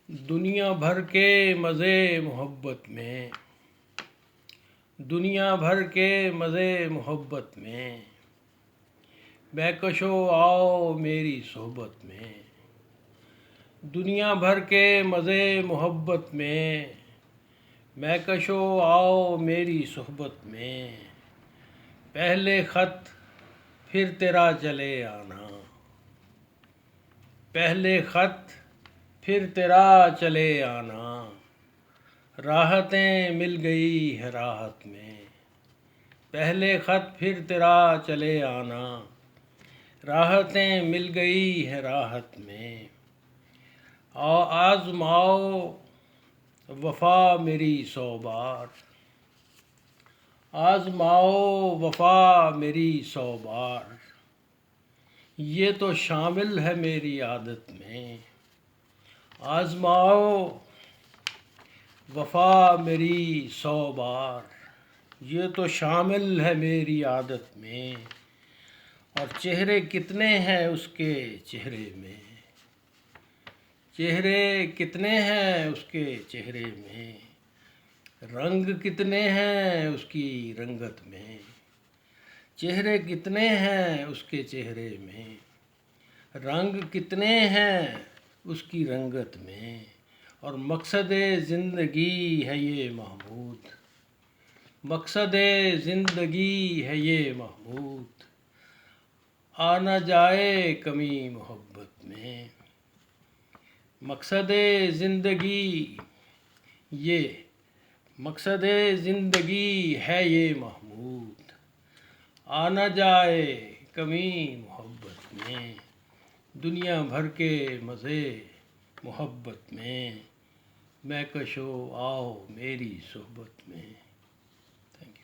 دنیا بھر کے مزے محبت میں، دنیا بھر کے مزے محبت میں، بہکشو آؤ میری صحبت میں۔ دنیا بھر کے مزے محبت میں، بہکشو آؤ میری صحبت میں۔ پہلے خط پھر تیرا چلے آنا، پہلے خط پھر تیرا چلے آنا، راحتیں مل گئی ہے راحت میں۔ پہلے خط پھر تیرا چلے آنا، راحتیں مل گئی ہے راحت میں۔ آزماؤ وفا میری 100 بار، آزماؤ وفا میری 100 بار، یہ تو شامل ہے میری عادت میں۔ آزماؤ وفا میری 100 بار، یہ تو شامل ہے میری عادت میں۔ اور چہرے کتنے ہیں اس کے چہرے میں، چہرے کتنے ہیں اس کے چہرے میں، رنگ کتنے ہیں اس کی رنگت میں۔ چہرے کتنے ہیں اس کے چہرے میں، رنگ کتنے ہیں اس کی رنگت میں۔ اور مقصد زندگی ہے یہ محمود، مقصد زندگی ہے یہ محمود، آ نہ جائے کمی محبت میں۔ مقصد زندگی یہ، مقصد زندگی ہے یہ محمود، آ نہ جائے کمی محبت میں۔ دنیا بھر کے مزے محبت میں، بہکشو آؤ میری صحبت میں۔